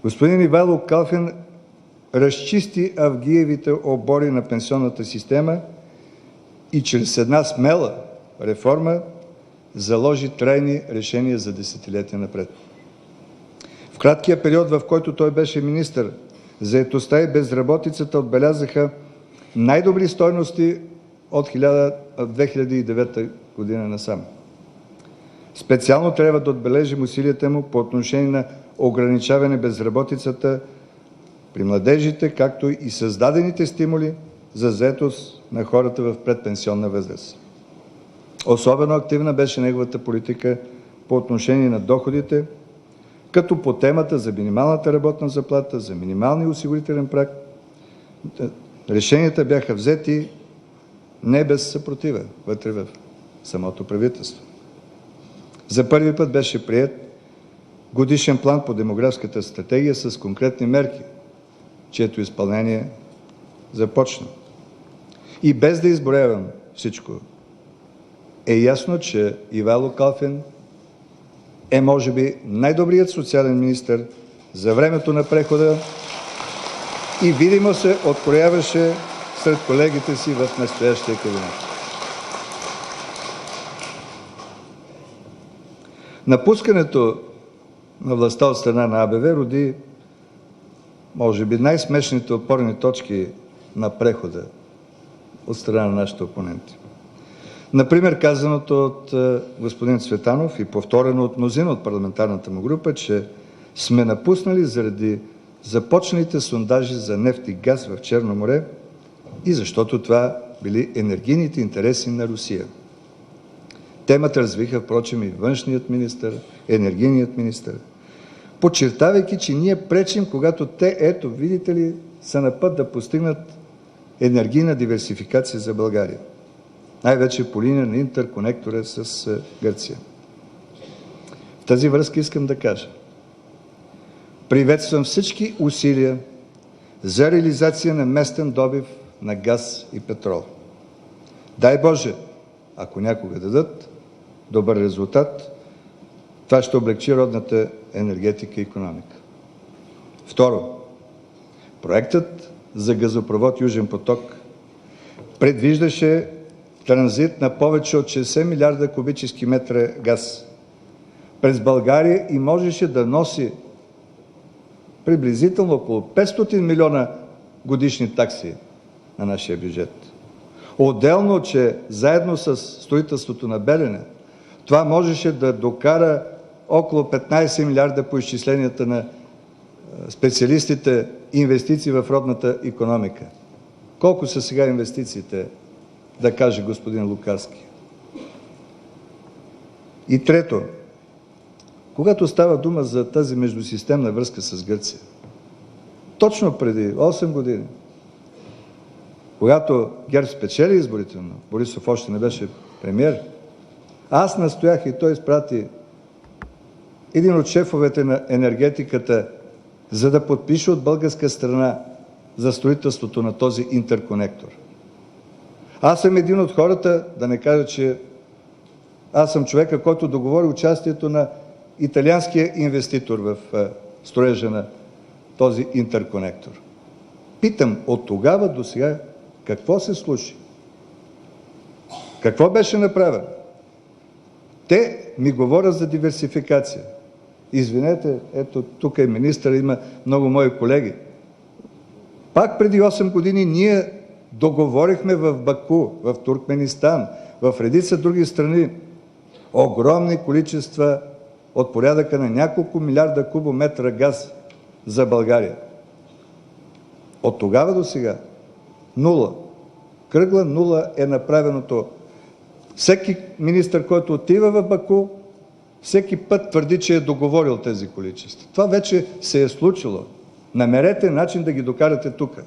Господин Ивайло Калфин разчисти авгиевите обори на пенсионната система и чрез една смела реформа заложи трайни решения за десетилетия напред. В краткия период, в който той беше министър, заетостта и безработицата отбелязаха най-добри стойности от 2009 година насам. Специално трябва да отбележим усилията му по отношение на ограничаване безработицата при младежите, както и създадените стимули за заетост на хората в предпенсионна възраст. Особено активна беше неговата политика по отношение на доходите, като по темата за минималната работна заплата, за минималния осигурителен праг, решенията бяха взети не без съпротива вътре в самото правителство. За първи път беше приет годишен план по демографската стратегия с конкретни мерки, чието изпълнение започна. И без да изброявам всичко, е ясно, че Ивайло Калфин е може би най-добрият социален министър за времето на прехода и видимо се открояваше сред колегите си в настоящия кабинет. Напускането на властта от страна на АБВ роди, може би, най-смешните опорни точки на прехода от страна на нашите опоненти. Например, казаното от господин Цветанов и повторено от мнозина от парламентарната му група, че сме напуснали заради започналите сондажи за нефт и газ в Черно море и защото това били енергийните интереси на Русия. Темата развиха, впрочем, и външният министър, енергийният министър, подчертавайки, че ние пречим, когато те, ето, видите ли, са на път да постигнат енергийна диверсификация за България. Най-вече по линия на интерконектора с Гърция. В тази връзка искам да кажа: приветствам всички усилия за реализация на местен добив на газ и петрол. Дай Боже, ако някога дадат добър резултат, това ще облегчи родната енергетика и икономика. Второ, проектът за газопровод Южен поток предвиждаше транзит на повече от 60 милиарда кубически метра газ през България и можеше да носи приблизително около 500 милиона годишни такси на нашия бюджет. Отделно, че заедно с строителството на Белене, това можеше да докара около 15 милиарда по изчисленията на специалистите инвестиции в родната икономика. Колко са сега инвестициите, да каже господин Лукарски? И трето, когато става дума за тази междусистемна връзка с Гърция, точно преди 8 години, когато ГЕРБ спечели изборите, но Борисов още не беше премиер, аз настоях и той изпрати един от шефовете на енергетиката, за да подпише от българска страна за строителството на този интерконектор. Аз съм един от хората, да не кажа, че аз съм човека, който договори участието на италианския инвеститор в строежа на този интерконектор. Питам, от тогава до сега какво се случи? Какво беше направено? Те ми говорят за диверсификация. Извинете, ето тук е министър, има много мои колеги. Пак преди 8 години ние договорихме в Баку, в Туркменистан, в редица други страни огромни количества от порядъка на няколко милиарда кубометра газ за България. От тогава до сега нула. Кръгла нула е направеното. Всеки министър, който отива в Баку, всеки път твърди, че е договорил тези количества. Това вече се е случило. Намерете начин да ги докарате тук.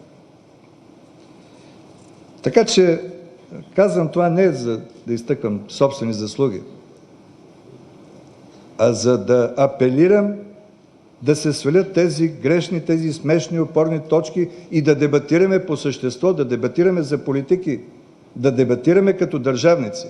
Така че, казвам това не за да изтъквам собствени заслуги, а за да апелирам да се свалят тези грешни, тези смешни опорни точки и да дебатираме по същество, да дебатираме за политики, да дебатираме като държавници.